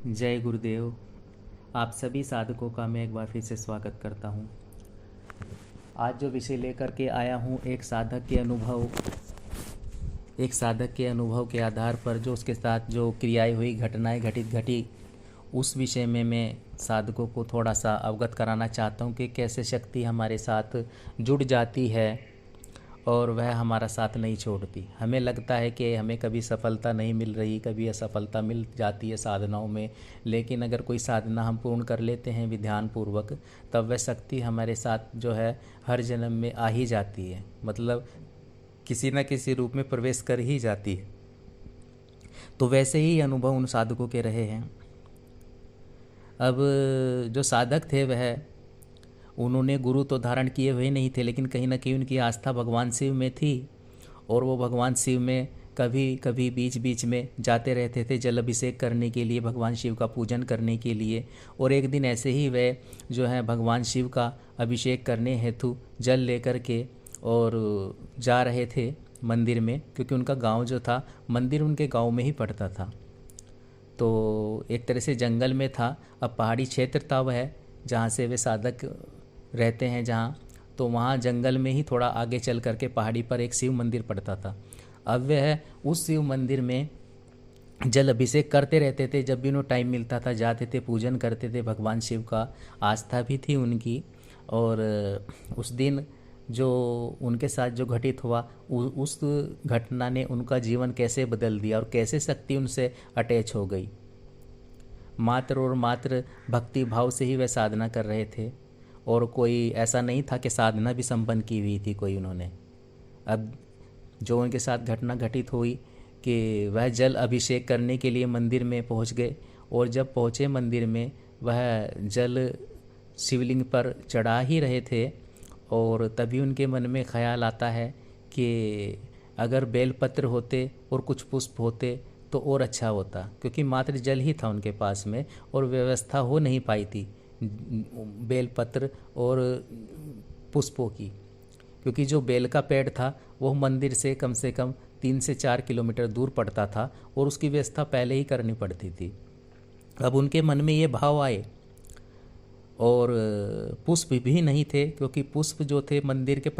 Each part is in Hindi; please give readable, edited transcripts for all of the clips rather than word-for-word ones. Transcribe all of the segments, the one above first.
जय गुरुदेव। आप सभी साधकों का मैं एक बार फिर से स्वागत करता हूँ। आज जो विषय लेकर के आया हूँ, एक साधक के अनुभव के आधार पर जो उसके साथ जो क्रियाएं हुई, घटनाएं घटी, उस विषय में मैं साधकों को थोड़ा सा अवगत कराना चाहता हूँ कि कैसे शक्ति हमारे साथ जुड़ जाती है और वह हमारा साथ नहीं छोड़ती। हमें लगता है कि हमें कभी सफलता नहीं मिल रही, कभी असफलता मिल जाती है साधनाओं में, लेकिन अगर कोई साधना हम पूर्ण कर लेते हैं विधान पूर्वक, तब वह शक्ति हमारे साथ जो है हर जन्म में आ ही जाती है, मतलब किसी न किसी रूप में प्रवेश कर ही जाती है। तो वैसे ही अनुभव उन साधकों के रहे हैं। अब जो साधक थे वह उन्होंने गुरु तो धारण किए हुए नहीं थे, लेकिन कहीं ना कहीं उनकी आस्था भगवान शिव में थी और वो भगवान शिव में कभी कभी बीच बीच में जाते रहते थे जल अभिषेक करने के लिए, भगवान शिव का पूजन करने के लिए। और एक दिन ऐसे ही वे जो है भगवान शिव का अभिषेक करने हेतु जल लेकर के और जा रहे थे मंदिर में, क्योंकि उनका गांव जो था, मंदिर उनके गांव में ही पड़ता था। तो एक तरह से जंगल में था। अब पहाड़ी क्षेत्र था वह, जहाँ से वे साधक रहते हैं जहाँ, तो वहाँ जंगल में ही थोड़ा आगे चल करके पहाड़ी पर एक शिव मंदिर पड़ता था। अब वह उस शिव मंदिर में जल अभिषेक करते रहते थे, जब भी उन्हें टाइम मिलता था जाते थे, पूजन करते थे भगवान शिव का। आस्था भी थी उनकी। और उस दिन जो उनके साथ जो घटित हुआ, उस घटना ने उनका जीवन कैसे बदल दिया और कैसे शक्ति उनसे अटैच हो गई। मात्र और मात्र भक्ति भाव से ही वह साधना कर रहे थे, और कोई ऐसा नहीं था कि साधना भी संपन्न की हुई थी कोई उन्होंने। अब जो उनके साथ घटना घटित हुई कि वह जल अभिषेक करने के लिए मंदिर में पहुंच गए, और जब पहुंचे मंदिर में वह जल शिवलिंग पर चढ़ा ही रहे थे, और तभी उनके मन में ख्याल आता है कि अगर बेलपत्र होते और कुछ पुष्प होते तो और अच्छा होता, क्योंकि मात्र जल ही था उनके पास में और व्यवस्था हो नहीं पाई थी बेलपत्र और पुष्पों की, क्योंकि जो बेल का पेड़ था वो मंदिर से कम 3 से 4 किलोमीटर दूर पड़ता था और उसकी व्यवस्था पहले ही करनी पड़ती थी। अब उनके मन में ये भाव आए, और पुष्प भी नहीं थे, क्योंकि पुष्प जो थे मंदिर के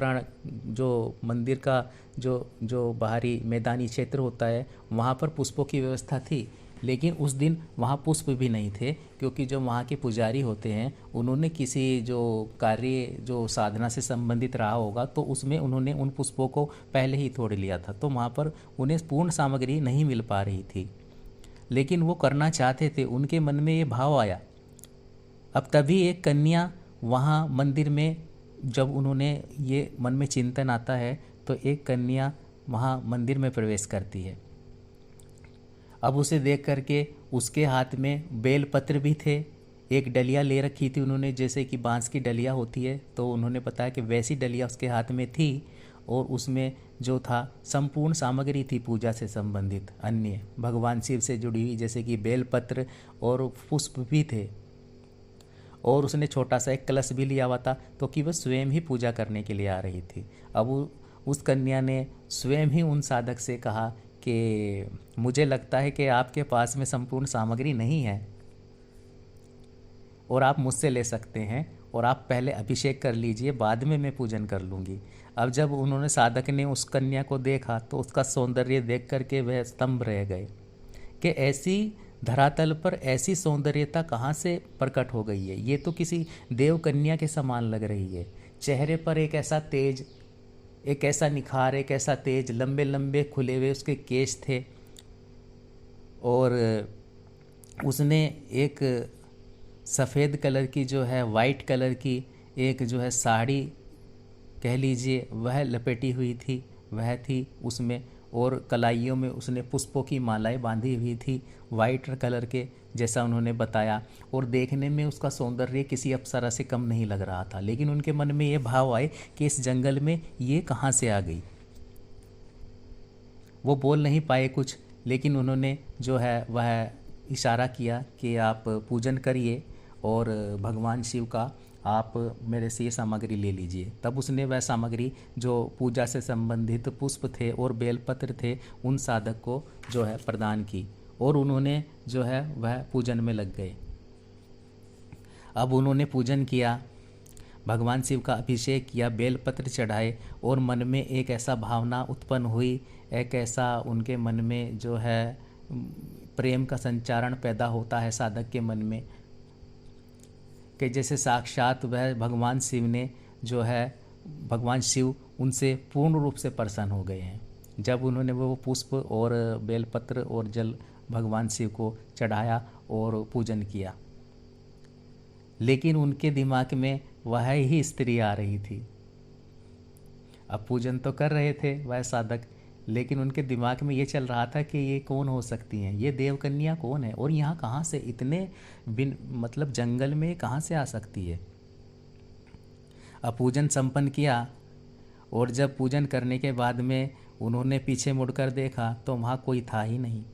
जो मंदिर का जो बाहरी मैदानी क्षेत्र होता है वहाँ पर पुष्पों की व्यवस्था थी, लेकिन उस दिन वहाँ पुष्प भी नहीं थे, क्योंकि जो वहाँ के पुजारी होते हैं उन्होंने किसी जो कार्य जो साधना से संबंधित रहा होगा, तो उसमें उन्होंने उन पुष्पों को पहले ही तोड़ लिया था, तो वहाँ पर उन्हें पूर्ण सामग्री नहीं मिल पा रही थी। लेकिन वो करना चाहते थे, उनके मन में ये भाव आया। अब तभी एक कन्या वहाँ मंदिर में, जब उन्होंने ये मन में चिंतन आता है, तो एक कन्या वहाँ मंदिर में प्रवेश करती है। अब उसे देख करके उसके हाथ में बेलपत्र भी थे, एक डलिया ले रखी थी उन्होंने, जैसे कि बांस की डलिया होती है, तो उन्होंने बताया कि वैसी डलिया उसके हाथ में थी, और उसमें जो था संपूर्ण सामग्री थी पूजा से संबंधित, अन्य भगवान शिव से जुड़ी हुई, जैसे कि बेलपत्र और पुष्प भी थे। और उसने छोटा सा एक कलश भी लिया हुआ था, तो कि वह स्वयं ही पूजा करने के लिए आ रही थी। अब उस कन्या ने स्वयं ही उन साधक से कहा कि मुझे लगता है कि आपके पास में संपूर्ण सामग्री नहीं है और आप मुझसे ले सकते हैं, और आप पहले अभिषेक कर लीजिए, बाद में मैं पूजन कर लूँगी। अब जब उन्होंने साधक ने उस कन्या को देखा, तो उसका सौंदर्य देख करके वह स्तंभ रह गए कि ऐसी धरातल पर ऐसी सौंदर्यता कहाँ से प्रकट हो गई है, ये तो किसी देव कन्या के समान लग रही है। चेहरे पर एक ऐसा तेज, एक ऐसा निखार, एक ऐसा तेज, लंबे लंबे खुले हुए उसके केश थे, और उसने एक सफ़ेद कलर की जो है, वाइट कलर की एक जो है साड़ी कह लीजिए, वह लपेटी हुई थी, वह थी उसमें, और कलाइयों में उसने पुष्पों की मालाएं बांधी हुई थी वाइट कलर के, जैसा उन्होंने बताया। और देखने में उसका सौंदर्य किसी अप्सरा से कम नहीं लग रहा था, लेकिन उनके मन में ये भाव आए कि इस जंगल में ये कहाँ से आ गई। वो बोल नहीं पाए कुछ, लेकिन उन्होंने जो है वह इशारा किया कि आप पूजन करिए और भगवान शिव का आप मेरे से ये सामग्री ले लीजिए। तब उसने वह सामग्री जो पूजा से संबंधित पुष्प थे और बेलपत्र थे, उन साधक को जो है प्रदान की, और उन्होंने जो है वह पूजन में लग गए। अब उन्होंने पूजन किया, भगवान शिव का अभिषेक किया, बेलपत्र चढ़ाए और मन में एक ऐसा भावना उत्पन्न हुई, एक ऐसा उनके मन में जो है प्रेम का संचारण पैदा होता है साधक के मन में कि जैसे साक्षात वह भगवान शिव ने जो है, भगवान शिव उनसे पूर्ण रूप से प्रसन्न हो गए हैं जब उन्होंने वो पुष्प और बेलपत्र और जल भगवान शिव को चढ़ाया और पूजन किया। लेकिन उनके दिमाग में वह ही स्त्री आ रही थी। अब पूजन तो कर रहे थे वह साधक, लेकिन उनके दिमाग में ये चल रहा था कि ये कौन हो सकती हैं, ये देवकन्या कौन है और यहाँ कहाँ से इतने मतलब जंगल में कहाँ से आ सकती है। अब पूजन संपन्न किया और जब पूजन करने के बाद में उन्होंने पीछे मुड़कर देखा तो वहाँ कोई था ही नहीं।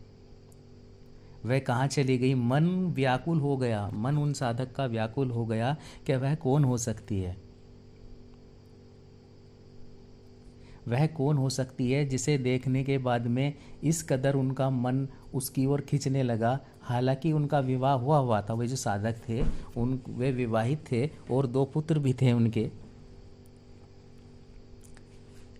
वह कहाँ चली गई। मन व्याकुल हो गया, मन उन साधक का व्याकुल हो गया कि वह कौन हो सकती है, वह कौन हो सकती है जिसे देखने के बाद में इस कदर उनका मन उसकी ओर खींचने लगा। हालांकि उनका विवाह हुआ था, वे जो साधक थे वे विवाहित थे और 2 पुत्र भी थे उनके,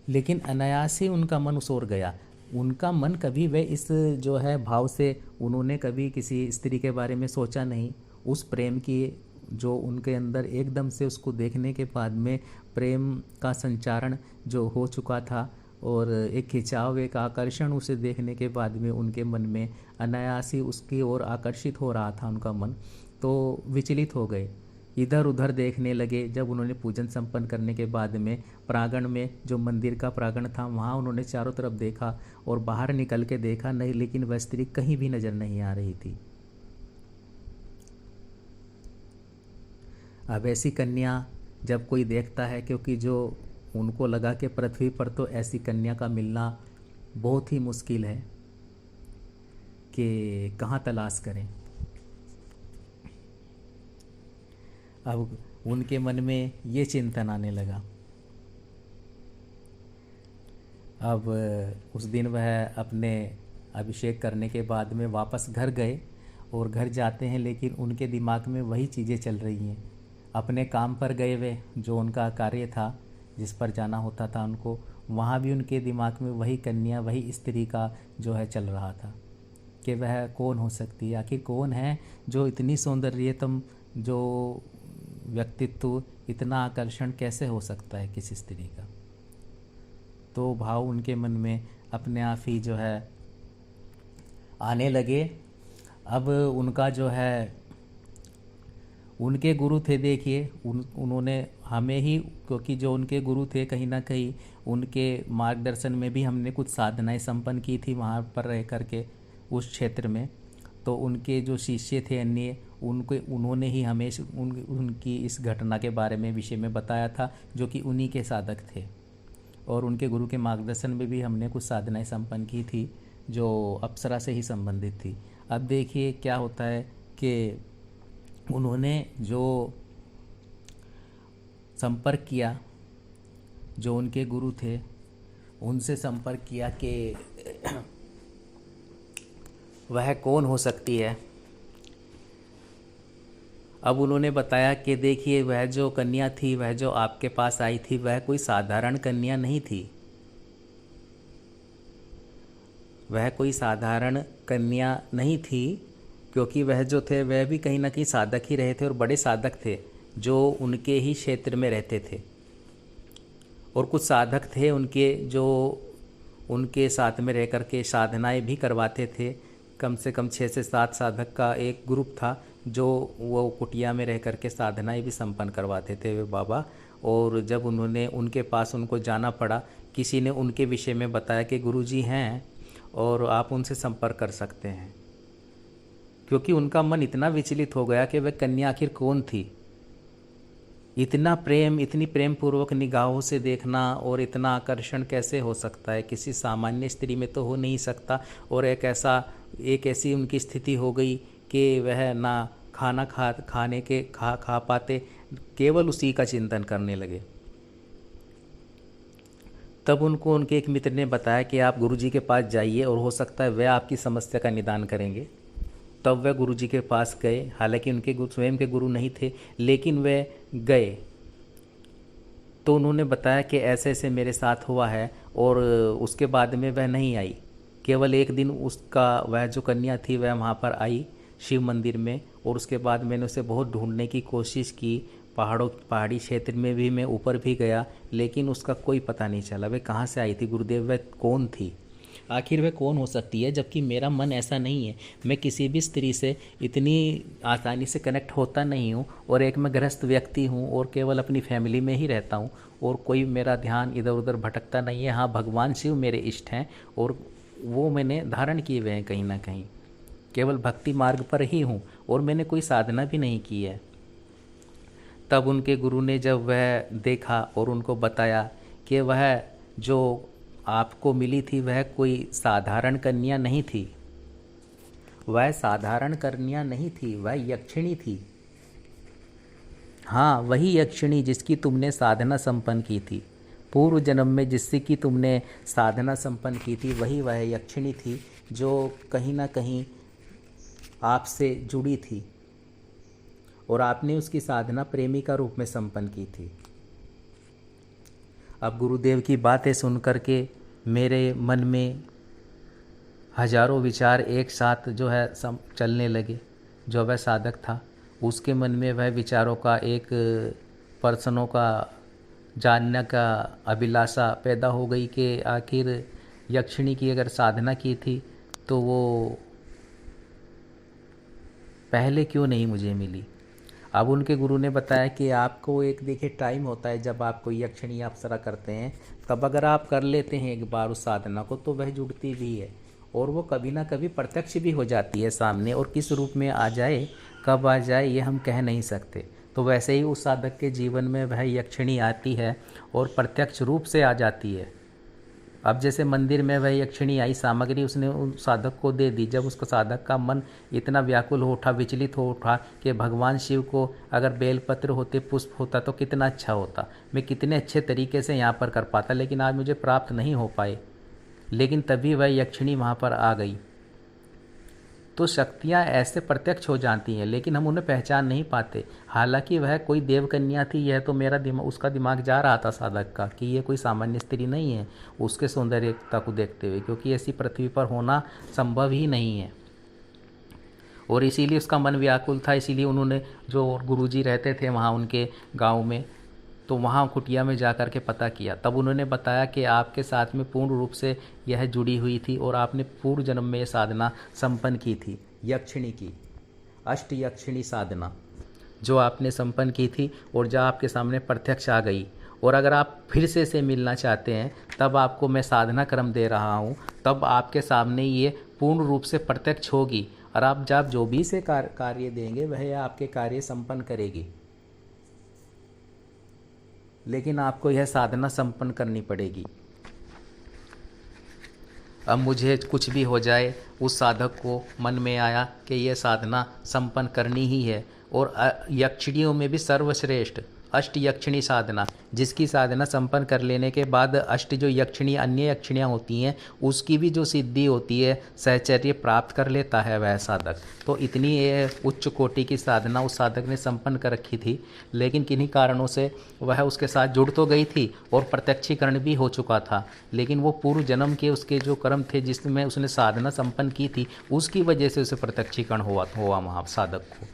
लेकिन अनायास ही उनका मन उस ओर गया। उनका मन कभी वे इस जो है भाव से उन्होंने कभी किसी स्त्री के बारे में सोचा नहीं। उस प्रेम की जो उनके अंदर एकदम से उसको देखने के बाद में प्रेम का संचारण जो हो चुका था और एक खिंचाव, एक आकर्षण उसे देखने के बाद में उनके मन में अनायास ही उसकी ओर आकर्षित हो रहा था उनका मन, तो विचलित हो गए, इधर उधर देखने लगे। जब उन्होंने पूजन संपन्न करने के बाद में प्रांगण में, जो मंदिर का प्रांगण था, वहाँ उन्होंने चारों तरफ देखा और बाहर निकल के देखा नहीं, लेकिन वह स्त्री कहीं भी नज़र नहीं आ रही थी। अब ऐसी कन्या जब कोई देखता है, क्योंकि जो उनको लगा कि पृथ्वी पर तो ऐसी कन्या का मिलना बहुत ही मुश्किल है कि कहाँ तलाश करें। अब उनके मन में ये चिंतन आने लगा। अब उस दिन वह अपने अभिषेक करने के बाद में वापस घर गए और घर जाते हैं, लेकिन उनके दिमाग में वही चीज़ें चल रही हैं। अपने काम पर गए वे, जो उनका कार्य था जिस पर जाना होता था उनको, वहाँ भी उनके दिमाग में वही कन्या, वही स्त्री का जो है चल रहा था कि वह कौन हो सकती है, आखिर कौन है जो इतनी सौंदर्यतम, जो व्यक्तित्व, इतना आकर्षण कैसे हो सकता है किसी स्त्री का। तो भाव उनके मन में अपने आप ही जो है आने लगे। अब उनका जो है, उनके गुरु थे, देखिए उन्होंने हमें ही, क्योंकि जो उनके गुरु थे कहीं ना कहीं उनके मार्गदर्शन में भी हमने कुछ साधनाएं संपन्न की थी वहाँ पर रह कर के उस क्षेत्र में। तो उनके जो शिष्य थे अन्य, उन्होंने ही हमें उनकी इस घटना के बारे में, विषय में बताया था, जो कि उन्हीं के साधक थे। और उनके गुरु के मार्गदर्शन में भी हमने कुछ साधनाएं संपन्न की थी जो अप्सरा से ही संबंधित थी। अब देखिए क्या होता है कि उन्होंने जो संपर्क किया, जो उनके गुरु थे उनसे संपर्क किया कि वह कौन हो सकती है। अब उन्होंने बताया कि देखिए वह जो कन्या थी, वह जो आपके पास आई थी, वह कोई साधारण कन्या नहीं थी, वह कोई साधारण कन्या नहीं थी, क्योंकि वह जो थे वह भी कहीं ना कहीं साधक ही रहे थे और बड़े साधक थे जो उनके ही क्षेत्र में रहते थे। और कुछ साधक थे उनके जो उनके साथ में रह कर के साधनाएं भी करवाते थे। कम से कम 6 से 7 साधक का एक ग्रुप था जो वो कुटिया में रह कर के साधनाएं भी संपन्न करवाते थे वे बाबा। और जब उन्होंने उनके पास उनको जाना पड़ा, किसी ने उनके विषय में बताया कि गुरुजी हैं और आप उनसे संपर्क कर सकते हैं, क्योंकि उनका मन इतना विचलित हो गया कि वह कन्या आखिर कौन थी। इतना प्रेम, इतनी प्रेम पूर्वक निगाहों से देखना और इतना आकर्षण कैसे हो सकता है, किसी सामान्य स्त्री में तो हो नहीं सकता। और एक ऐसी उनकी स्थिति हो गई कि वह ना खाना खा पाते, केवल उसी का चिंतन करने लगे। तब उनको उनके एक मित्र ने बताया कि आप गुरुजी के पास जाइए और हो सकता है वह आपकी समस्या का निदान करेंगे। तब वह गुरुजी के पास गए। हालांकि उनके स्वयं के गुरु नहीं थे, लेकिन वह गए। तो उन्होंने बताया कि ऐसे ऐसे मेरे साथ हुआ है, और उसके बाद में वह नहीं आई। केवल एक दिन उसका वह जो कन्या थी वह वहाँ पर आई शिव मंदिर में, और उसके बाद मैंने उसे बहुत ढूंढने की कोशिश की। पहाड़ी क्षेत्र में भी मैं ऊपर भी गया, लेकिन उसका कोई पता नहीं चला वह कहाँ से आई थी। गुरुदेव, वह कौन थी? आखिर वह कौन हो सकती है? जबकि मेरा मन ऐसा नहीं है, मैं किसी भी स्त्री से इतनी आसानी से कनेक्ट होता नहीं हूँ, और एक मैं गृहस्थ व्यक्ति हूँ और केवल अपनी फैमिली में ही रहता हूँ, और कोई मेरा ध्यान इधर उधर भटकता नहीं है। हाँ, भगवान शिव मेरे इष्ट हैं, और वो मैंने धारण किए हुए हैं कहीं ना कहीं। केवल भक्ति मार्ग पर ही हूँ, और मैंने कोई साधना भी नहीं की है। तब उनके गुरु ने जब वह देखा और उनको बताया कि वह जो आपको मिली थी वह कोई साधारण कन्या नहीं थी, वह साधारण कन्या नहीं थी, वह यक्षिणी थी। हाँ, वही यक्षिणी जिसकी तुमने साधना संपन्न की थी पूर्व जन्म में, जिससे कि तुमने साधना संपन्न की थी, वही वह यक्षिणी थी जो कहीं ना कहीं आपसे जुड़ी थी, और आपने उसकी साधना प्रेमिका रूप में संपन्न की थी। अब गुरुदेव की बातें सुन कर के मेरे मन में हजारों विचार एक साथ जो है चलने लगे। जो वह साधक था उसके मन में वह विचारों का एक पर्सनों का जानने का अभिलाषा पैदा हो गई कि आखिर यक्षिणी की अगर साधना की थी तो वो पहले क्यों नहीं मुझे मिली। अब उनके गुरु ने बताया कि आपको एक देखिए टाइम होता है जब आप कोई यक्षिणी अप्सरा करते हैं, तब अगर आप कर लेते हैं एक बार उस साधना को तो वह जुड़ती भी है, और वो कभी ना कभी प्रत्यक्ष भी हो जाती है सामने, और किस रूप में आ जाए कब आ जाए ये हम कह नहीं सकते। तो वैसे ही उस साधक के जीवन में वह यक्षिणी आती है और प्रत्यक्ष रूप से आ जाती है। अब जैसे मंदिर में वह यक्षिणी आई, सामग्री उसने उस साधक को दे दी। जब उसका साधक का मन इतना व्याकुल हो उठा, विचलित हो उठा कि भगवान शिव को अगर बेलपत्र होते, पुष्प होता तो कितना अच्छा होता, मैं कितने अच्छे तरीके से यहाँ पर कर पाता, लेकिन आज मुझे प्राप्त नहीं हो पाए। लेकिन तभी वह यक्षिणी वहाँ पर आ गई। तो शक्तियाँ ऐसे प्रत्यक्ष हो जाती हैं, लेकिन हम उन्हें पहचान नहीं पाते। हालांकि वह कोई देवकन्या थी, यह तो मेरा दिमाग, उसका दिमाग जा रहा था साधक का कि ये कोई सामान्य स्त्री नहीं है, उसके सौंदर्यता को देखते हुए, क्योंकि ऐसी पृथ्वी पर होना संभव ही नहीं है। और इसीलिए उसका मन व्याकुल था। इसीलिए उन्होंने, जो गुरुजी रहते थे वहाँ उनके गाँव में, तो वहाँ कुटिया में जा कर के पता किया। तब उन्होंने बताया कि आपके साथ में पूर्ण रूप से यह जुड़ी हुई थी, और आपने पूर्व जन्म में यह साधना संपन्न की थी, यक्षिणी की अष्ट यक्षिणी साधना जो आपने संपन्न की थी, और जो आपके सामने प्रत्यक्ष आ गई। और अगर आप फिर से इसे मिलना चाहते हैं तब आपको मैं साधना क्रम दे रहा हूँ, तब आपके सामने ये पूर्ण रूप से प्रत्यक्ष होगी, और आप जब जो भी से कार्य देंगे वह आपके कार्य संपन्न करेगी। लेकिन आपको यह साधना संपन्न करनी पड़ेगी। अब मुझे कुछ भी हो जाए, उस साधक को मन में आया कि यह साधना संपन्न करनी ही है। और यक्षिणियों में भी सर्वश्रेष्ठ अष्ट यक्षिणी साधना, जिसकी साधना संपन्न कर लेने के बाद अष्ट जो यक्षिणी अन्य यक्षिणियाँ होती हैं उसकी भी जो सिद्धि होती है, सहचर्य प्राप्त कर लेता है वह साधक। तो इतनी उच्च कोटि की साधना उस साधक ने संपन्न कर रखी थी। लेकिन किन्हीं कारणों से वह उसके साथ जुड़ तो गई थी और प्रत्यक्षीकरण भी हो चुका था, लेकिन वो पूर्व जन्म के उसके जो कर्म थे जिसमें उसने साधना संपन्न की थी, उसकी वजह से उसे प्रत्यक्षीकरण हुआ वहाँ साधक को।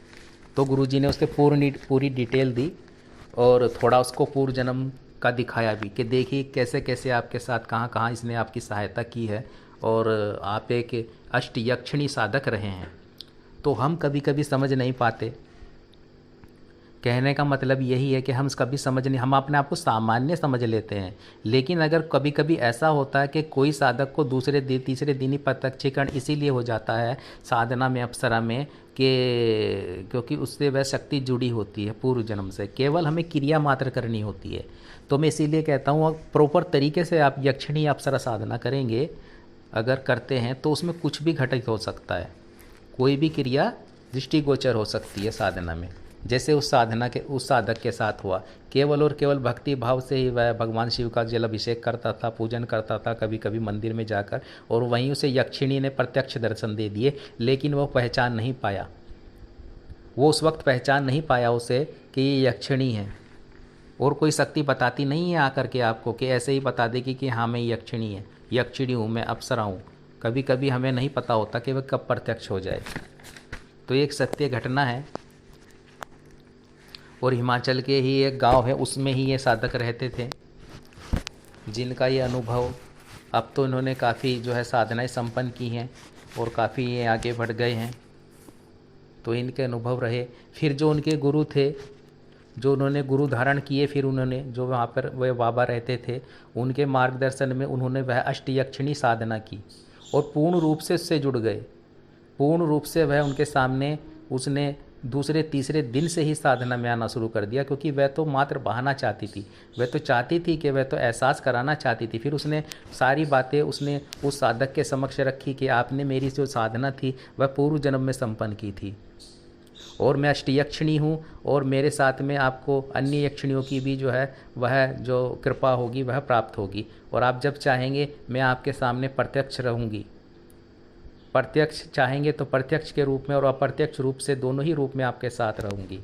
तो गुरुजी ने उसके पूरी डिटेल दी, और थोड़ा उसको पूर्व जन्म का दिखाया भी कि देखिए कैसे कैसे आपके साथ कहाँ कहाँ इसने आपकी सहायता की है, और आप एक अष्ट यक्षिणी साधक रहे हैं। तो हम कभी कभी समझ नहीं पाते। कहने का मतलब यही है कि हम कभी समझ नहीं, हम अपने आप को सामान्य समझ लेते हैं। लेकिन अगर कभी कभी ऐसा होता है कि कोई साधक को दूसरे दिन तीसरे दिन ही प्रत्यक्षीकरण इसीलिए हो जाता है साधना में, अप्सरा में, कि क्योंकि उससे वह शक्ति जुड़ी होती है पूर्व जन्म से, केवल हमें क्रिया मात्र करनी होती है। तो मैं इसीलिए कहता हूँ प्रॉपर तरीके से आप यक्षिणी अप्सरा साधना करेंगे, अगर करते हैं तो उसमें कुछ भी घटित हो सकता है, कोई भी क्रिया दृष्टिगोचर हो सकती है साधना में। जैसे उस साधक के साथ हुआ। केवल और केवल भक्ति भाव से ही वह भगवान शिव का जल अभिषेक करता था, पूजन करता था, कभी कभी मंदिर में जाकर, और वहीं उसे यक्षिणी ने प्रत्यक्ष दर्शन दे दिए, लेकिन वह पहचान नहीं पाया। वो उस वक्त पहचान नहीं पाया उसे कि ये यक्षिणी है। और कोई शक्ति बताती नहीं है आकर के आपको कि ऐसे ही बता देगी कि हाँ मैं यक्षिणी है, यक्षिणी हूँ, मैं अप्सरा हूँ। कभी कभी हमें नहीं पता होता कि वह कब प्रत्यक्ष हो जाए। तो ये एक सत्य घटना है। और हिमाचल के ही एक गांव है, उसमें ही ये साधक रहते थे, जिनका ये अनुभव, अब तो इन्होंने काफ़ी जो है साधनाएं संपन्न की हैं और काफ़ी ये आगे बढ़ गए हैं। तो इनके अनुभव रहे। फिर जो उनके गुरु थे, जो उन्होंने गुरु धारण किए, फिर उन्होंने जो वहाँ पर वह बाबा रहते थे, उनके मार्गदर्शन में उन्होंने वह अष्टयक्षिणी साधना की और पूर्ण रूप से उससे जुड़ गए। पूर्ण रूप से वह उनके सामने, उसने दूसरे तीसरे दिन से ही साधना में आना शुरू कर दिया, क्योंकि वह तो मात्र बहाना चाहती थी, वह तो चाहती थी कि वह तो एहसास कराना चाहती थी। फिर उसने सारी बातें उसने उस साधक के समक्ष रखी कि आपने मेरी जो साधना थी वह पूर्व जन्म में संपन्न की थी, और मैं अष्टयक्षिणी हूँ, और मेरे साथ में आपको अन्य यक्षिणियों की भी जो है वह जो कृपा होगी वह प्राप्त होगी, और आप जब चाहेंगे मैं आपके सामने प्रत्यक्ष रहूँगी। प्रत्यक्ष चाहेंगे तो प्रत्यक्ष के रूप में और अप्रत्यक्ष रूप से, दोनों ही रूप में आपके साथ रहूँगी।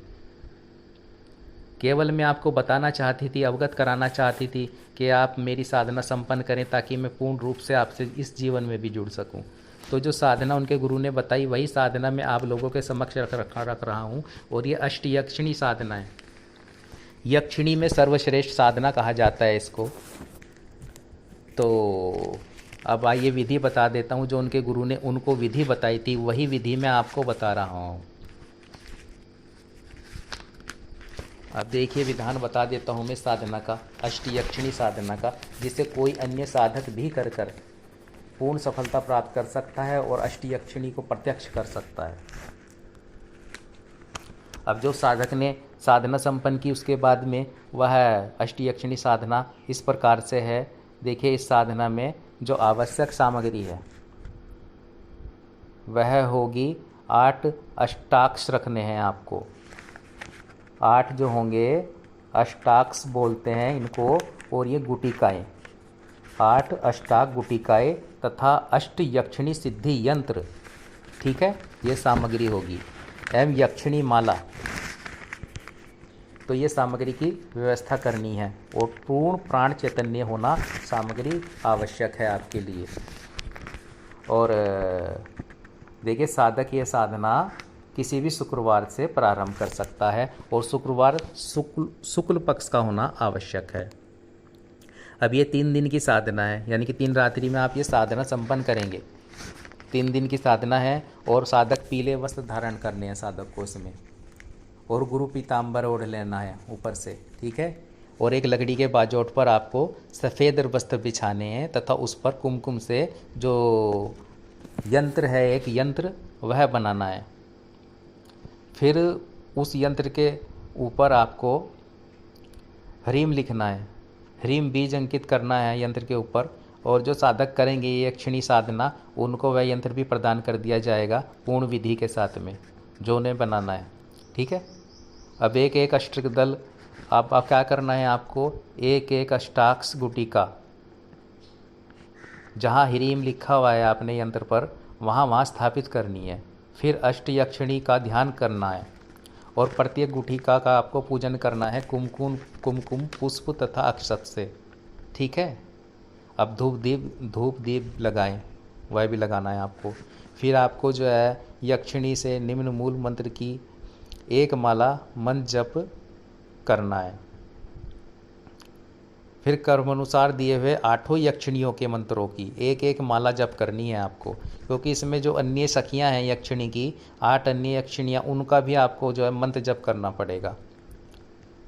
केवल मैं आपको बताना चाहती थी, अवगत कराना चाहती थी कि आप मेरी साधना संपन्न करें, ताकि मैं पूर्ण रूप से आपसे इस जीवन में भी जुड़ सकूं। तो जो साधना उनके गुरु ने बताई, वही साधना मैं आप लोगों के समक्ष रख रहा हूँ, और ये अष्टयक्षिणी साधना है। यक्षिणी में सर्वश्रेष्ठ साधना कहा जाता है इसको। तो अब आइए विधि बता देता हूँ। जो उनके गुरु ने उनको विधि बताई थी, वही विधि मैं आपको बता रहा हूँ। अब देखिए, विधान बता देता हूँ मैं साधना का, अष्टयक्षिणी साधना का, जिसे कोई अन्य साधक भी कर पूर्ण सफलता प्राप्त कर सकता है और अष्टयक्षिणी को प्रत्यक्ष कर सकता है। अब जो साधक ने साधना संपन्न की, उसके बाद में वह अष्टयक्षिणी साधना इस प्रकार से है। देखिए, इस साधना में जो आवश्यक सामग्री है वह होगी 8 अष्टाक्ष रखने हैं आपको। 8 जो होंगे अष्टाक्ष बोलते हैं इनको, और ये गुटिकाएँ, 8 अष्टाक गुटिकाएँ तथा अष्टयक्षिणी सिद्धि यंत्र, ठीक है, ये सामग्री होगी। एवं यक्षिणी माला, तो ये सामग्री की व्यवस्था करनी है, और पूर्ण प्राण चैतन्य होना सामग्री आवश्यक है आपके लिए। और देखिए, साधक ये साधना किसी भी शुक्रवार से प्रारंभ कर सकता है, और शुक्रवार शुक्ल पक्ष का होना आवश्यक है। अब ये 3 दिन की साधना है, यानी कि 3 रात्रि में आप ये साधना संपन्न करेंगे। 3 दिन की साधना है, और साधक पीले वस्त्र धारण करने हैं साधक को इसमें, और गुरु पीताम्बर ओढ़ लेना है ऊपर से, ठीक है। और एक लकड़ी के बाजोट पर आपको सफ़ेद वस्त्र बिछाने हैं, तथा उस पर कुमकुम से जो यंत्र है, एक यंत्र, वह बनाना है। फिर उस यंत्र के ऊपर आपको ह्रीम लिखना है, ह्रीम बीज अंकित करना है यंत्र के ऊपर, और जो साधक करेंगे ये यक्षिणी साधना, उनको वह यंत्र भी प्रदान कर दिया जाएगा पूर्ण विधि के साथ में, जो उन्हें बनाना है, ठीक है। अब एक एक अष्टदल, आप क्या करना है आपको, एक एक अष्टाक्ष गुटिका, जहाँ ह्रीम लिखा हुआ है आपने यंत्र पर, वहाँ स्थापित करनी है। फिर अष्टयक्षिणी का ध्यान करना है, और प्रत्येक गुटिका का आपको पूजन करना है कुमकुम पुष्प तथा अक्षत से, ठीक है। अब धूप दीप लगाएं, वह भी लगाना है आपको। फिर आपको जो है यक्षिणी से निम्न मूल मंत्र की एक माला मंत्र जप करना है। फिर कर्मानुसार दिए हुए 8 यक्षिणियों के मंत्रों की एक एक माला जप करनी है आपको, क्योंकि इसमें जो अन्य सखियां हैं यक्षिणी की, 8 अन्य यक्षिणियाँ, उनका भी आपको जो है मंत्र जप करना पड़ेगा।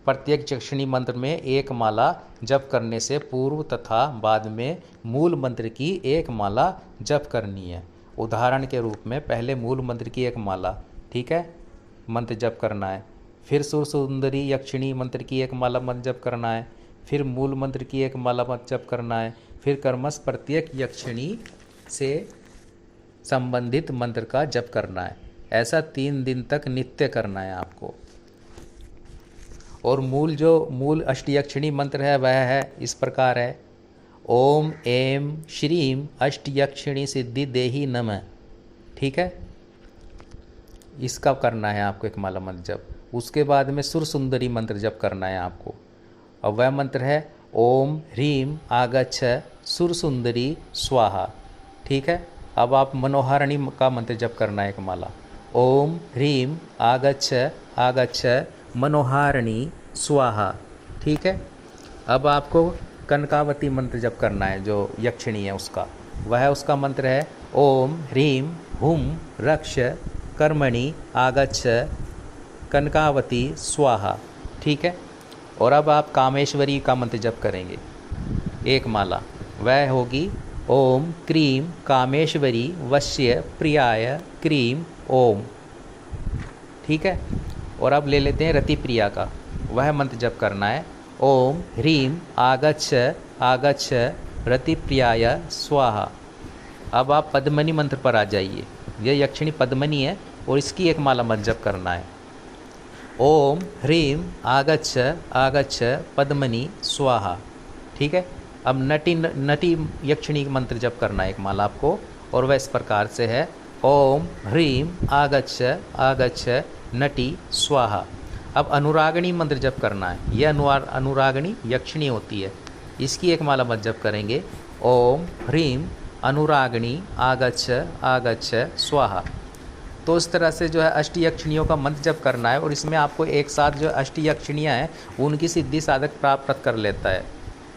प्रत्येक यक्षिणी मंत्र में एक माला जप करने से पूर्व तथा बाद में मूल मंत्र की एक माला जप करनी है। उदाहरण के रूप में पहले मूल मंत्र की एक माला, ठीक है, मंत्र जप करना है। फिर सुर सुंदरी यक्षिणी मंत्र की एक माला मंत्र जप करना है। फिर मूल मंत्र की एक माला मंत्र जप करना है। फिर कर्मश प्रत्येक यक्षिणी से संबंधित मंत्र का जप करना है। ऐसा 3 दिन तक नित्य करना है आपको। और मूल अष्टयक्षिणी मंत्र है वह है इस प्रकार है, ओम एम श्रीम अष्टयक्षिणी सिद्धि देही नमः। ठीक है, इसका करना है आपको एक माला मंत्र जप। उसके बाद में सुर सुंदरी मंत्र जप करना है आपको, और वह मंत्र है ओम ह्रीम आगच्छ सुर सुंदरी स्वाहा। ठीक है, अब आप मनोहारिणी का मंत्र जप करना है एक माला, ओम ह्रीम आगच्छ आगच्छ मनोहारिणी स्वाहा। ठीक है, अब आपको कनकावती मंत्र जप करना है जो यक्षिणी है उसका मंत्र है ओम ह्रीम हुम रक्ष कर्मणि आगच्छ कनकावती स्वाहा। ठीक है, और अब आप कामेश्वरी का मंत्र जप करेंगे एक माला, वह होगी ओम क्रीम कामेश्वरी वश्य प्रियाय क्रीम ओम। ठीक है, और अब ले लेते हैं रति प्रिया का, वह मंत्र जप करना है ओम ह्रीम आगच्छ आगच्छ रति प्रियाय स्वाहा। अब आप पद्मनी मंत्र पर आ जाइए, यह यक्षिणी पद्मनी है और इसकी एक माला मंत्र जप करना है ओम ह्रीम आगच्छ आगच्छ पद्मनी स्वाहा। ठीक है, अब नटी यक्षिणी मंत्र जप करना है एक माला आपको, और वह इस प्रकार से है ओम ह्रीम आगच्छ आगच्छ नटी स्वाहा। अब अनुरागिणी मंत्र जप करना है, यह अनुरागिणी यक्षिणी होती है, इसकी एक माला मंत्र जप करेंगे ओम ह्रीम अनुरागिणी आगच्छ आगच्छ स्वाहा। तो इस तरह से जो है अष्टयक्षिणियों का मंत्र जप करना है, और इसमें आपको एक साथ जो अष्टयक्षिणियाँ हैं उनकी सिद्धि साधक प्राप्त कर लेता है।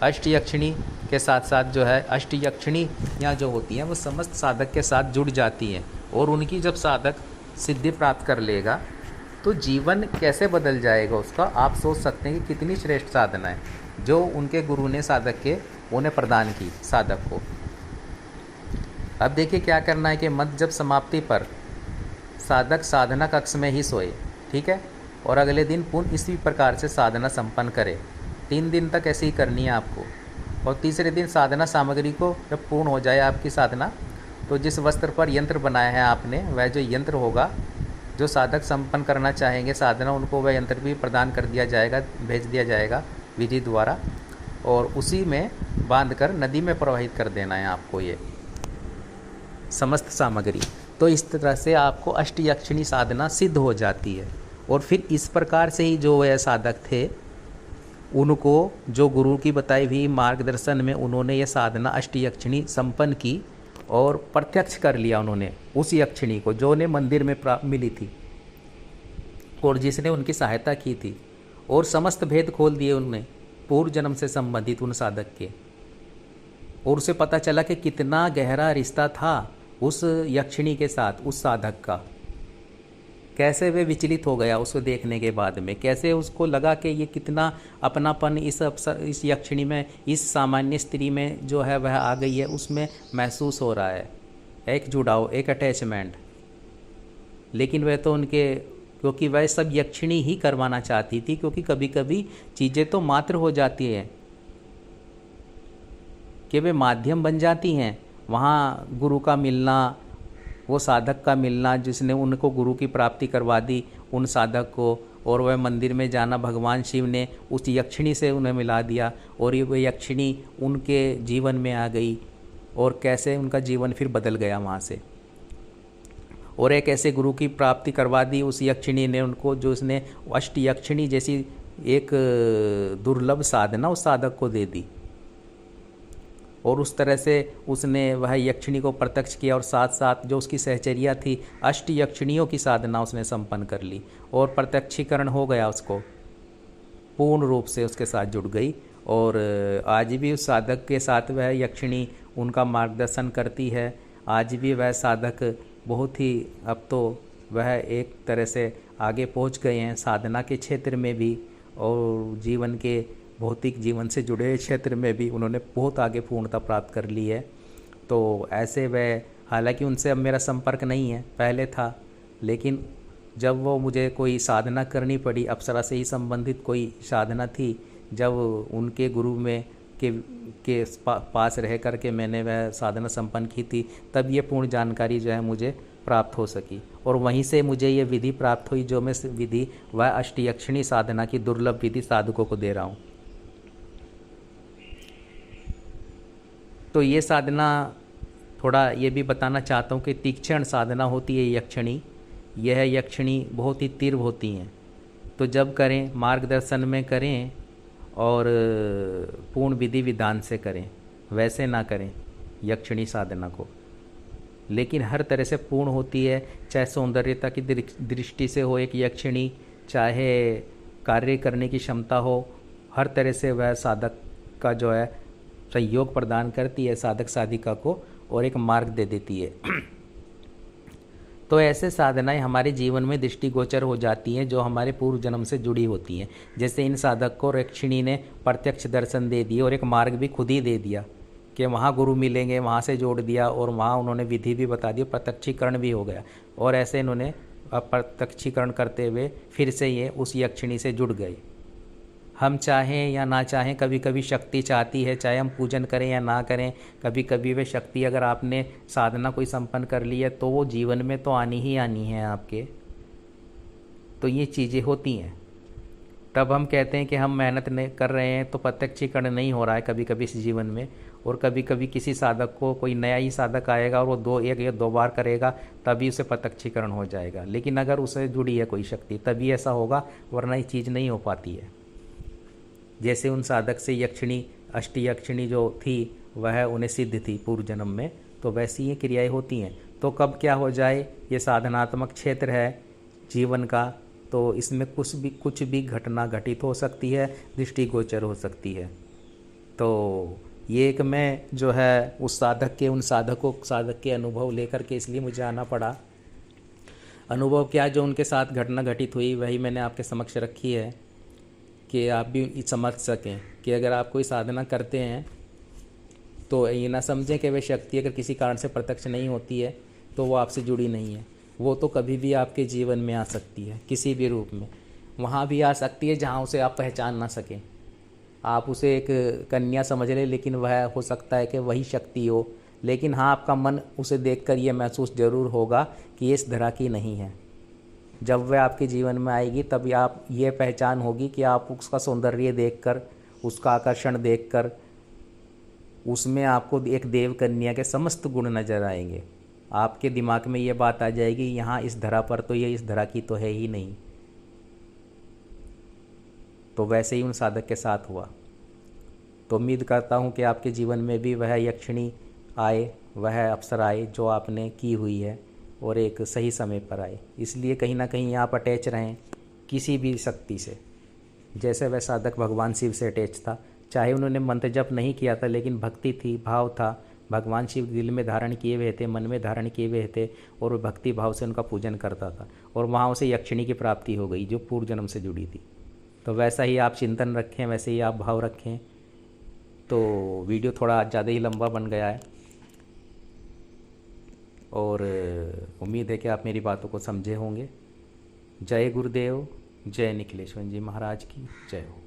अष्टयक्षिणी के साथ साथ जो है अष्टयक्षिणियाँ जो होती हैं वो समस्त साधक के साथ जुड़ जाती हैं, और उनकी जब साधक सिद्धि प्राप्त कर लेगा तो जीवन कैसे बदल जाएगा उसका आप सोच सकते हैं कि कितनी श्रेष्ठ साधना है जो उनके गुरु ने साधक के उन्हें प्रदान की साधक को। अब देखिए क्या करना है कि मंत्र जब समाप्ति पर साधक साधना कक्ष में ही सोए। ठीक है, और अगले दिन पुनः इसी प्रकार से साधना संपन्न करे। 3 दिन तक ऐसे ही करनी है आपको, और तीसरे दिन साधना सामग्री को जब पूर्ण हो जाए आपकी साधना, तो जिस वस्त्र पर यंत्र बनाया है आपने वह जो यंत्र होगा, जो साधक संपन्न करना चाहेंगे साधना, उनको वह यंत्र भी प्रदान कर दिया जाएगा, भेज दिया जाएगा विधि द्वारा, और उसी में बांधकर नदी में प्रवाहित कर देना है आपको ये समस्त सामग्री। तो इस तरह से आपको अष्टयक्षिणी साधना सिद्ध हो जाती है। और फिर इस प्रकार से ही जो वह साधक थे उनको जो गुरु की बताई हुई मार्गदर्शन में उन्होंने ये साधना अष्टयक्षिणी संपन्न की, और प्रत्यक्ष कर लिया उन्होंने उस यक्षिणी को जो उन्हें मंदिर में मिली थी और जिसने उनकी सहायता की थी, और समस्त भेद खोल दिए उनने पूर्व जन्म से संबंधित उन साधक के, और उसे पता चला कि कितना गहरा रिश्ता था उस यक्षिणी के साथ उस साधक का। कैसे वे विचलित हो गया उसको देखने के बाद में, कैसे उसको लगा कि ये कितना अपनापन इस यक्षिणी में, इस सामान्य स्त्री में जो है वह आ गई है, उसमें महसूस हो रहा है एक जुड़ाव, एक अटैचमेंट। लेकिन वह तो उनके, क्योंकि वह सब यक्षिणी ही करवाना चाहती थी, क्योंकि कभी कभी चीज़ें तो मात्र हो जाती हैं कि वे माध्यम बन जाती हैं। वहाँ गुरु का मिलना, वो साधक का मिलना जिसने उनको गुरु की प्राप्ति करवा दी उन साधक को, और वह मंदिर में जाना, भगवान शिव ने उस यक्षिणी से उन्हें मिला दिया, और ये वह यक्षिणी उनके जीवन में आ गई, और कैसे उनका जीवन फिर बदल गया वहाँ से। और एक ऐसे गुरु की प्राप्ति करवा दी उस यक्षिणी ने उनको, जो उसने अष्टयक्षिणी जैसी एक दुर्लभ साधना उस साधक को दे दी, और उस तरह से उसने वह यक्षिणी को प्रत्यक्ष किया, और साथ साथ जो उसकी सहचर्या थी अष्टयक्षिणियों की साधना उसने संपन्न कर ली, और प्रत्यक्षीकरण हो गया, उसको पूर्ण रूप से उसके साथ जुड़ गई। और आज भी उस साधक के साथ वह यक्षिणी उनका मार्गदर्शन करती है। आज भी वह साधक बहुत ही, अब तो वह एक तरह से आगे पहुंच गए हैं साधना के क्षेत्र में भी, और जीवन के भौतिक जीवन से जुड़े क्षेत्र में भी उन्होंने बहुत आगे पूर्णता प्राप्त कर ली है। तो ऐसे वह, हालांकि उनसे अब मेरा संपर्क नहीं है, पहले था, लेकिन जब वो मुझे कोई साधना करनी पड़ी, अप्सरा से ही संबंधित कोई साधना थी, जब उनके गुरु में के पास रह कर के मैंने वह साधना संपन्न की थी, तब ये पूर्ण जानकारी जो है मुझे प्राप्त हो सकी। और वहीं से मुझे ये विधि प्राप्त हुई, जो मैं विधि वह अष्टयक्षिणी साधना की दुर्लभ विधि साधकों को दे रहा हूँ। तो ये साधना थोड़ा ये भी बताना चाहता हूँ कि तीक्ष्ण साधना होती है यक्षिणी, यह यक्षिणी बहुत ही तीव्र होती हैं। तो जब करें मार्गदर्शन में करें और पूर्ण विधि विधान से करें, वैसे ना करें यक्षिणी साधना को, लेकिन हर तरह से पूर्ण होती है। चाहे सौंदर्यता की दृष्टि से हो एक यक्षिणी, चाहे कार्य करने की क्षमता हो, हर तरह से वह साधक का जो है सहयोग प्रदान करती है साधक साधिका को और एक मार्ग दे देती है। तो ऐसे साधनाएं हमारे जीवन में दृष्टिगोचर हो जाती हैं, जो हमारे पूर्व जन्म से जुड़ी होती हैं। जैसे इन साधक को यक्षिणी ने प्रत्यक्ष दर्शन दे दिए और एक मार्ग भी खुद ही दे दिया कि वहाँ गुरु मिलेंगे, वहाँ से जोड़ दिया और वहाँ उन्होंने विधि भी बता दी, प्रत्यक्षीकरण भी हो गया। और ऐसे इन्होंने प्रत्यक्षीकरण करते हुए फिर से ये उस यक्षिणी से जुड़ गए। हम चाहें या ना चाहें, कभी कभी शक्ति चाहती है, चाहे हम पूजन करें या ना करें, कभी कभी वे शक्ति अगर आपने साधना कोई संपन्न कर ली है तो वो जीवन में तो आनी ही आनी है आपके। तो ये चीज़ें होती हैं। तब हम कहते हैं कि हम मेहनत नहीं कर रहे हैं तो प्रत्यक्षीकरण नहीं हो रहा है कभी कभी इस जीवन में। और कभी कभी किसी साधक को कोई नया ही साधक आएगा और वो एक या दो बार करेगा तभी उसे प्रत्यक्षीकरण हो जाएगा। लेकिन अगर उसे जुड़ी है कोई शक्ति तभी ऐसा होगा, वरना ये चीज़ नहीं हो पाती है। जैसे उन साधक से यक्षिणी अष्टयक्षिणी जो थी वह उन्हें सिद्ध थी पूर्व जन्म में, तो वैसी ये क्रियाएं होती हैं। तो कब क्या हो जाए, ये साधनात्मक क्षेत्र है जीवन का, तो इसमें कुछ भी घटना घटित हो सकती है, दृष्टिगोचर हो सकती है। तो ये एक मैं जो है उस साधक के अनुभव लेकर के इसलिए मुझे आना पड़ा। अनुभव क्या जो उनके साथ घटना घटित हुई वही मैंने आपके समक्ष रखी है कि आप भी समझ सकें कि अगर आप कोई साधना करते हैं तो ये ना समझें कि वह शक्ति अगर किसी कारण से प्रत्यक्ष नहीं होती है तो वो आपसे जुड़ी नहीं है। वो तो कभी भी आपके जीवन में आ सकती है किसी भी रूप में। वहाँ भी आ सकती है जहाँ उसे आप पहचान ना सकें। आप उसे एक कन्या समझ लें, लेकिन वह हो सकता है कि वही शक्ति हो, लेकिन हाँ आपका मन उसे देखकर ये महसूस ज़रूर होगा कि ये इस तरह की नहीं है। जब वह आपके जीवन में आएगी तब आप ये पहचान होगी कि आप उसका सौंदर्य देखकर, उसका आकर्षण देखकर, उसमें आपको एक देव कन्या के समस्त गुण नज़र आएंगे। आपके दिमाग में ये बात आ जाएगी यहाँ इस धरा पर तो ये इस धरा की तो है ही नहीं। तो वैसे ही उन साधक के साथ हुआ। तो उम्मीद करता हूँ कि आपके जीवन में भी वह यक्षिणी आए, वह अवसर आए जो आपने की हुई है और एक सही समय पर आए। इसलिए कहीं ना कहीं आप अटैच रहें किसी भी शक्ति से। जैसे वह साधक भगवान शिव से अटैच था, चाहे उन्होंने मंत्र जप नहीं किया था, लेकिन भक्ति थी, भाव था। भगवान शिव दिल में धारण किए हुए थे, मन में धारण किए हुए थे और भक्ति भाव से उनका पूजन करता था और वहाँ उसे यक्षिणी की प्राप्ति हो गई जो पूर्व जन्म से जुड़ी थी। तो वैसा ही आप चिंतन रखें, वैसे ही आप भाव रखें। तो वीडियो थोड़ा ज़्यादा ही लंबा बन गया है और उम्मीद है कि आप मेरी बातों को समझे होंगे। जय गुरुदेव, जय निखिलेश्वर जी महाराज की जय हो।